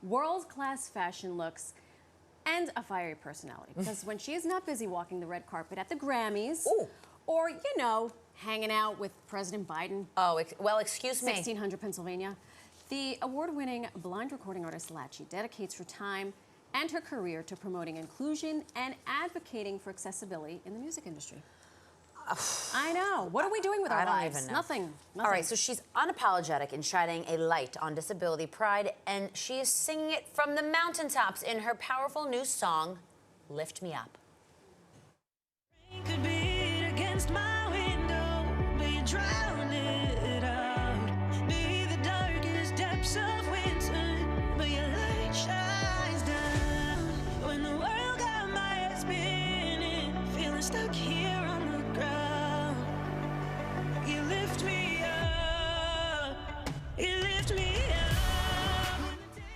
world-class fashion looks, and a fiery personality. Because when she is not busy walking the red carpet at the Grammys, or, you know, hanging out with President Biden. Oh, well, excuse me. 1600 Pennsylvania. The award-winning blind recording artist Lachi dedicates her time and her career to promoting inclusion and advocating for accessibility in the music industry. I know. What are we doing with our lives? I don't even know. Nothing. All right, so she's unapologetic in shining a light on disability pride, and she is singing it from the mountaintops in her powerful new song, Lift Me Up. Could beat against my window, but you drown it out. Be the darkest depths of winter, but your light shines down. When the world got my head spinning, feeling stuck here on the ground, you lift me up, you lift me up.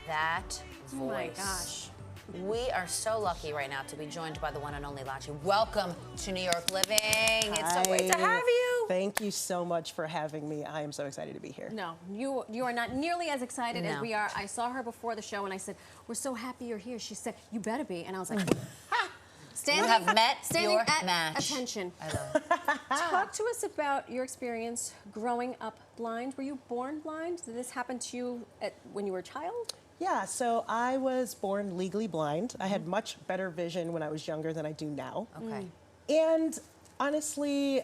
That voice. Oh my gosh. We are so lucky right now to be joined by the one and only Lachi. Welcome to New York Living. It's so great to have you. Thank you so much for having me. I am so excited to be here. No, you are not nearly as excited as we are. I saw her before the show and I said, "We're so happy you're here." She said, "You better be." And I was like, "Ha!" You have met standing your at match. attention. I love it. Talk to us about your experience growing up blind. Were you born blind? Did this happen to you when you were a child? Yeah, so I was born legally blind. I had much better vision when I was younger than I do now. Okay. And honestly,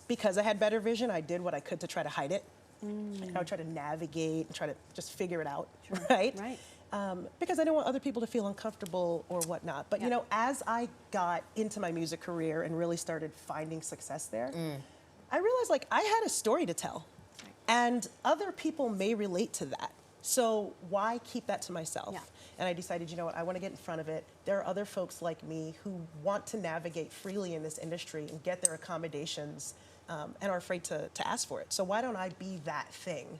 because I had better vision, I did what I could to try to hide it. I would try to navigate and try to just figure it out, right? Right. Because I didn't want other people to feel uncomfortable or whatnot. But you know, as I got into my music career and really started finding success there, I realized like I had a story to tell, and other people may relate to that. So why keep that to myself? Yeah. And I decided, you know what, I want to get in front of it. There are other folks like me who want to navigate freely in this industry and get their accommodations and are afraid to ask for it. So why don't I be that thing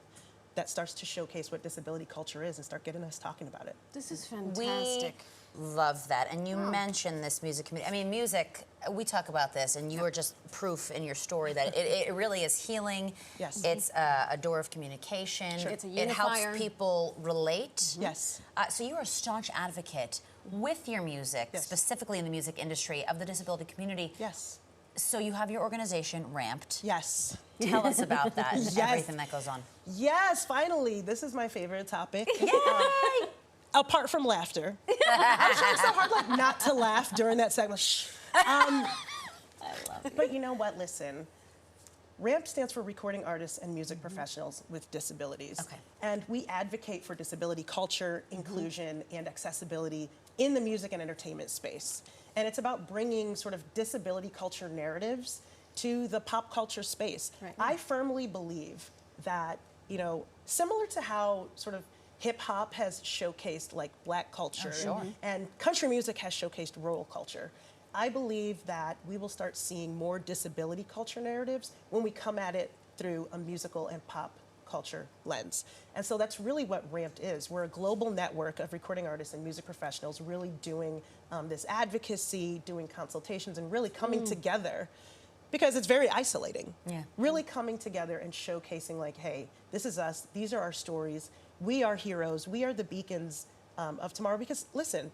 that starts to showcase what disability culture is and start getting us talking about it? This is fantastic. We love that. And you mentioned this music community. I mean, music, we talk about this, and you are just proof in your story that it really is healing. Yes. It's a door of communication. Sure. It's a It helps unifier. people relate. Yes. So you're a staunch advocate with your music, specifically in the music industry, of the disability community. Yes. So you have your organization, Ramped. Yes. Tell us about that, everything that goes on. Yes, finally. This is my favorite topic. Yay! Apart from laughter. I'm trying so hard like not to laugh during that segment. Shh. I love it. But you know what? Listen. RAMP stands for Recording Artists and Music Professionals with Disabilities. Okay. And we advocate for disability culture, inclusion, and accessibility in the music and entertainment space. And it's about bringing sort of disability culture narratives to the pop culture space. Right. I firmly believe that, you know, similar to how sort of hip hop has showcased like black culture and country music has showcased rural culture, I believe that we will start seeing more disability culture narratives when we come at it through a musical and pop culture lens. And so that's really what Ramped is. We're a global network of recording artists and music professionals really doing this advocacy, doing consultations, and really coming together, because it's very isolating. Yeah. Really coming together and showcasing like, hey, this is us, these are our stories, we are heroes, we are the beacons of tomorrow. Because listen,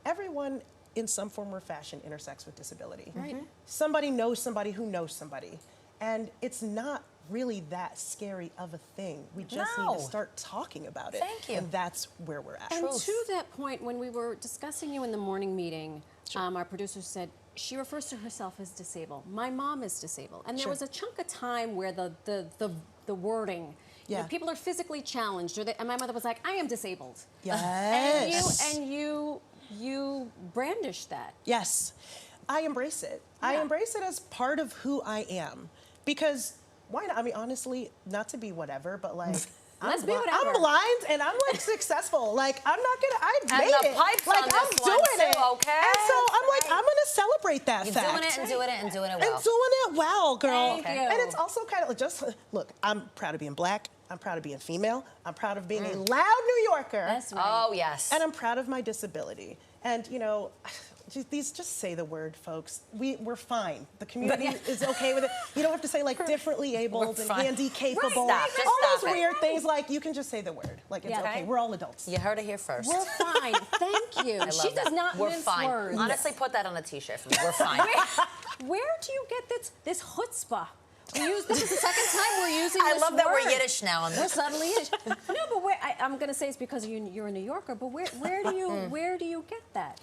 everyone in some form or fashion intersects with disability. Right. Somebody knows somebody who knows somebody. And it's not really that scary of a thing. We just need to start talking about it. Thank you. And that's where we're at. And to that point, when we were discussing you in the morning meeting, our producer said, she refers to herself as disabled. My mom is disabled. And there was a chunk of time where the wording, you know, people are physically challenged, or and my mother was like, I am disabled. Yes. And you brandish that. Yes, I embrace it. I embrace it as part of who I am. Because why not? I mean, honestly, not to be whatever, but like, Let's be whatever. I'm blind and I'm like successful. Like, I'm not gonna, I made the it. pipes Like, on I'm this doing one, it. too, okay? And so I'm like, I'm gonna celebrate that You're fact. doing it and doing it and doing it well. And doing it well, girl. Thank you. And it's also kind of like, just, look, I'm proud of being black. I'm proud of being female. I'm proud of being a loud New Yorker. That's right. Oh, yes. And I'm proud of my disability. And, you know, Just say the word, folks. We're fine. The community is okay with it. You don't have to say like differently abled and handy capable. Right, stop, just all stop those it. weird things. Like you can just say the word. Like it's okay. We're all adults. You heard it here first. We're fine. Thank you. She does not We're mince fine. words. Honestly, put that on a T-shirt for me. We're fine. Where do you get this chutzpah? This is the second time we're using I this love that word. we're Yiddish now. We're suddenly Yiddish. No, but I'm going to say it's because you're a New Yorker, but where do you get that?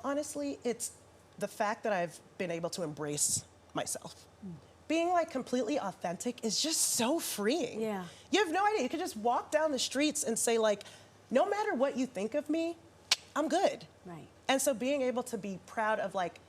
Honestly, it's the fact that I've been able to embrace myself. Being like completely authentic is just so freeing. Yeah. You have no idea. You could just walk down the streets and say like, no matter what you think of me, I'm good. Right. And so being able to be proud of like,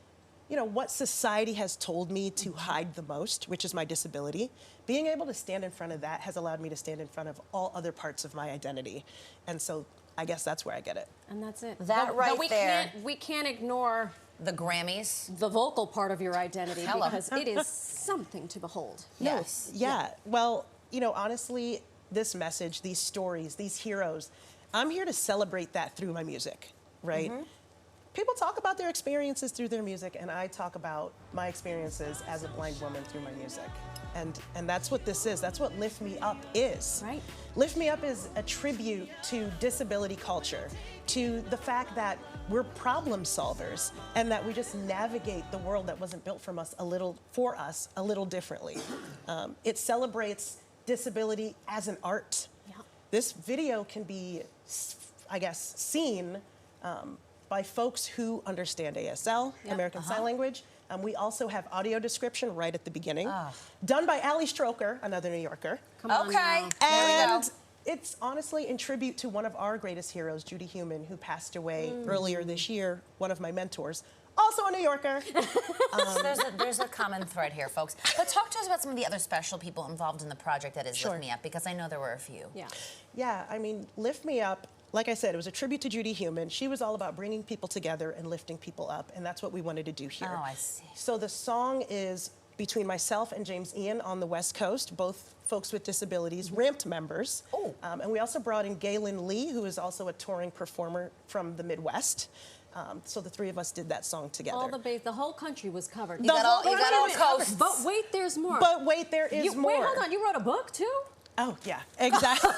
you know, what society has told me to hide the most, which is my disability, being able to stand in front of that has allowed me to stand in front of all other parts of my identity. And so I guess that's where I get it. And that's it. That right there. We can't ignore The Grammys. the vocal part of your identity Hello. because it is something to behold. Yes. Yeah. Well, you know, honestly, this message, these stories, these heroes, I'm here to celebrate that through my music, right? People talk about their experiences through their music, and I talk about my experiences as a blind woman through my music. And that's what this is. That's what Lift Me Up is. Right. Lift Me Up is a tribute to disability culture, to the fact that we're problem solvers and that we just navigate the world that wasn't built for us a little differently. It celebrates disability as an art. Yeah. This video can be, I guess, seen by folks who understand ASL, American Sign Language. We also have audio description right at the beginning, done by Ali Stroker, another New Yorker. Come on Okay. now. There we And go. it's honestly in tribute to one of our greatest heroes, Judy Heumann, who passed away earlier this year, one of my mentors, also a New Yorker. There's a common thread here, folks. But talk to us about some of the other special people involved in the project that is Lift Me Up, because I know there were a few. Yeah. Yeah, I mean, Lift Me Up, like I said, it was a tribute to Judy Heumann. She was all about bringing people together and lifting people up, and that's what we wanted to do here. Oh, I see. So the song is between myself and James Ian on the West Coast, both folks with disabilities, ramped members. Oh. And we also brought in Galen Lee, who is also a touring performer from the Midwest. So the three of us did that song together. All the whole country was covered. You got all- you got all coasts. But wait, there's more. But wait, there is more. Wait, hold on. You wrote a book too? Oh, yeah, exactly.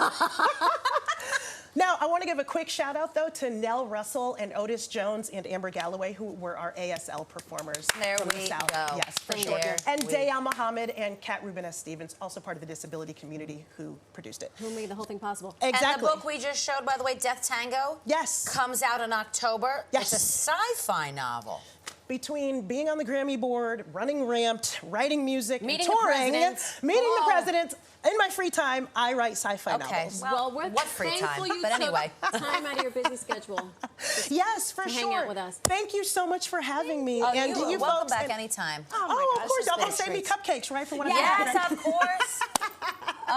Now, I want to give a quick shout out, though, to Nell Russell and Otis Jones and Amber Galloway, who were our ASL performers There from we the South. go. Yes, for Thank sure. you. And We- Dayal Muhammad and Kat Ruben S. Stevens, also part of the disability community, who produced it. Who made the whole thing possible? Exactly. And the book we just showed, by the way, Death Tango, Yes. comes out in October. Yes. It's a sci-fi novel. Between being on the Grammy board, running Ramped, writing music, Meeting and the touring, presidents. meeting Whoa. the president, in my free time, I write sci-fi Okay. novels. Well, we're what free thankful time? you But took anyway. time out of your busy schedule. Yes, for to sure. hang out with us. Thank you so much for having me. Oh, and you are you welcome folks, back and- anytime. Oh, my Oh, gosh, of course, it's y'all been gonna a send me treat. cupcakes, right, for what I Yes, got. of course.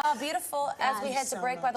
Oh, beautiful. As we Thank head you to so break, by the way.